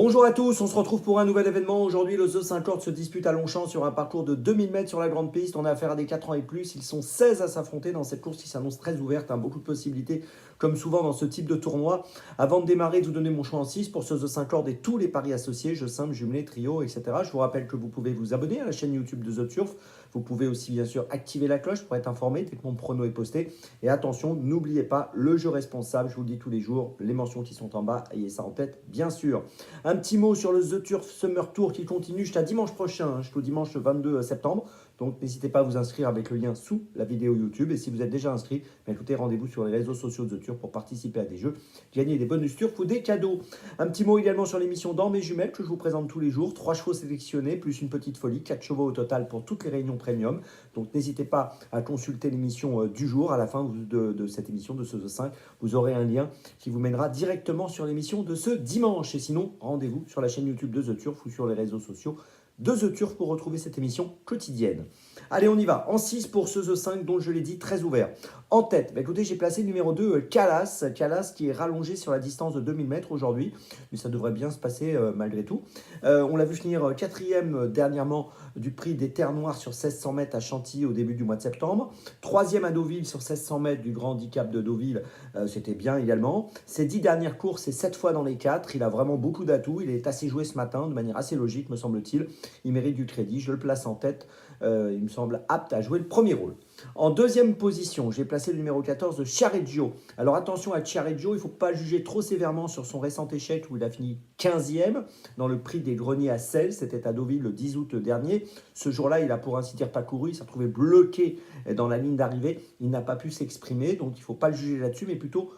Bonjour à tous, on se retrouve pour un nouvel événement. Aujourd'hui, le The 50 se dispute à Longchamp sur un parcours de 2000 mètres sur la grande piste. On a affaire à des 4 ans et plus. Ils sont 16 à s'affronter dans cette course qui s'annonce très ouverte. Beaucoup de possibilités, comme souvent dans ce type de tournoi. Avant de démarrer, de vous donner mon choix en 6 pour ce The 50 et tous les paris associés, jeux simples, jumelés, trio, etc. Je vous rappelle que vous pouvez vous abonner à la chaîne YouTube de The Turf. Vous pouvez aussi, bien sûr, activer la cloche pour être informé dès que mon prono est posté. Et attention, n'oubliez pas le jeu responsable. Je vous le dis tous les jours, les mentions qui sont en bas, ayez ça en tête, bien sûr. Un petit mot sur le The Turf Summer Tour qui continue jusqu'à dimanche prochain, jusqu'au dimanche 22 septembre. Donc n'hésitez pas à vous inscrire avec le lien sous la vidéo YouTube. Et si vous êtes déjà inscrit, écoutez, rendez-vous sur les réseaux sociaux de The Turf pour participer à des jeux, gagner des bonus Turf ou des cadeaux. Un petit mot également sur l'émission Dans mes jumelles que je vous présente tous les jours. 3 chevaux sélectionnés plus une petite folie, 4 chevaux au total pour toutes les réunions premium. Donc n'hésitez pas à consulter l'émission du jour. À la fin de cette émission de ce The 5, vous aurez un lien qui vous mènera directement sur l'émission de ce dimanche. Et sinon, rendez-vous sur la chaîne YouTube de The Turf ou sur les réseaux sociaux de The Turf pour retrouver cette émission quotidienne. Allez, on y va. En 6 pour ce The 5 dont je l'ai dit très ouvert. En tête, écoutez, j'ai placé le numéro 2, Calas. Calas qui est rallongé sur la distance de 2000 mètres aujourd'hui. Mais ça devrait bien se passer malgré tout. On l'a vu finir quatrième dernièrement du prix des Terres Noires sur 1600 mètres à Chantilly au début du mois de septembre. Troisième à Deauville sur 1600 mètres du Grand Handicap de Deauville. C'était bien également. Ses 10 dernières courses, c'est 7 fois dans les 4. Il a vraiment beaucoup d'atouts. Il est assez joué ce matin de manière assez logique, me semble-t-il. Il mérite du crédit. Je le place en tête. Il me semble apte à jouer le premier rôle. En deuxième position, j'ai placé le numéro 14 de Chiareggio. Alors attention à Chiareggio, il ne faut pas juger trop sévèrement sur son récent échec où il a fini 15e dans le prix des greniers à Selles. C'était à Deauville le 10 août dernier. Ce jour-là, il a pour ainsi dire pas couru. Il s'est retrouvé bloqué dans la ligne d'arrivée. Il n'a pas pu s'exprimer, donc il ne faut pas le juger là-dessus, mais plutôt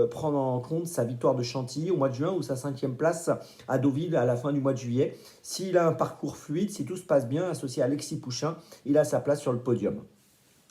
prendre en compte sa victoire de Chantilly au mois de juin ou sa 5e place à Deauville à la fin du mois de juillet. S'il a un parcours fluide, si tout se passe bien, associé à Alexis Pouchin, il a sa place sur le podium.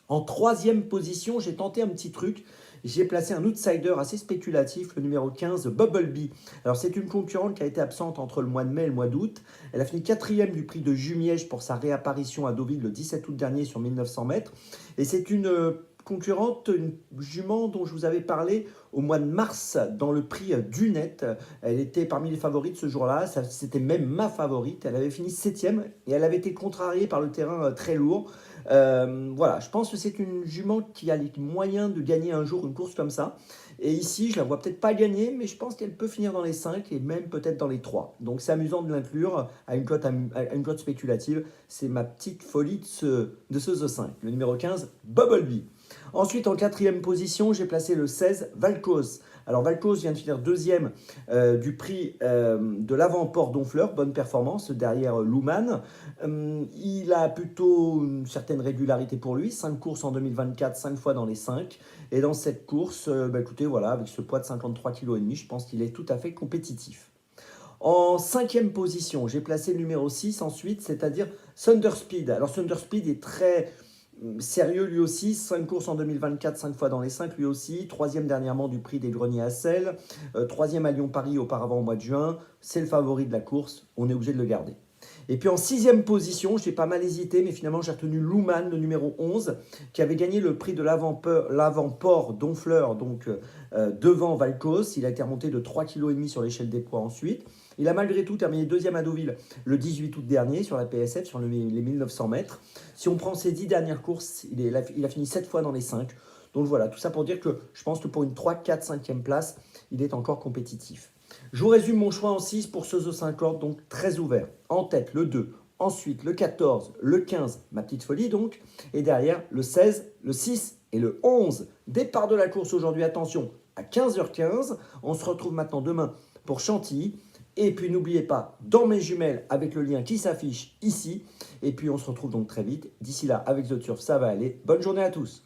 En troisième position, j'ai tenté un petit truc. J'ai placé un outsider assez spéculatif, le numéro 15, Bubblebee. Alors, c'est une concurrente qui a été absente entre le mois de mai et le mois d'août. Elle a fini quatrième du prix de Jumièges pour sa réapparition à Deauville le 17 août dernier sur 1900 mètres. Et c'est une concurrente, une jument dont je vous avais parlé au mois de mars dans le prix Dunet. Elle était parmi les favorites ce jour-là, c'était même ma favorite. Elle avait fini 7e et elle avait été contrariée par le terrain très lourd. Voilà, je pense que c'est une jument qui a les moyens de gagner un jour une course comme ça. Et ici, je la vois peut-être pas gagner, mais je pense qu'elle peut finir dans les 5 et même peut-être dans les 3. Donc c'est amusant de l'inclure à une cote spéculative. C'est ma petite folie de ce The 5. Le numéro 15, Bubblebee. Ensuite, en quatrième position, j'ai placé le 16, Valcos. Alors, Valcos vient de finir deuxième du prix de l'avant-port d'Honfleur. Bonne performance derrière Luman. Il a plutôt une certaine régularité pour lui. 5 courses en 2024, 5 fois dans les 5. Et dans cette course, écoutez, voilà, avec ce poids de 53,5 kg, je pense qu'il est tout à fait compétitif. En cinquième position, j'ai placé le numéro 6 ensuite, c'est-à-dire Thunderspeed. Alors, Thunderspeed est très sérieux lui aussi, 5 courses en 2024, 5 fois dans les 5 lui aussi, troisième dernièrement du prix des greniers à Selles, troisième à Lyon-Paris auparavant au mois de juin, c'est le favori de la course, on est obligé de le garder. Et puis en sixième position, j'ai pas mal hésité, mais finalement j'ai retenu Luman, le numéro 11, qui avait gagné le prix de l'avant-port d'Honfleur, donc devant Valcos. Il a été remonté de 3,5 kg sur l'échelle des poids ensuite. Il a malgré tout terminé deuxième à Deauville le 18 août dernier sur la PSF, sur les 1900 mètres. Si on prend ses 10 dernières courses, il a fini 7 fois dans les 5. Donc voilà, tout ça pour dire que je pense que pour une 3, 4, 5e place, il est encore compétitif. Je vous résume mon choix en 6 pour ce The 50, donc très ouvert. En tête, le 2, ensuite le 14, le 15, ma petite folie donc, et derrière le 16, le 6 et le 11. Départ de la course aujourd'hui, attention, à 15h15. On se retrouve maintenant demain pour Chantilly. Et puis n'oubliez pas, dans mes jumelles, avec le lien qui s'affiche ici. Et puis on se retrouve donc très vite. D'ici là, avec The Turf, ça va aller. Bonne journée à tous.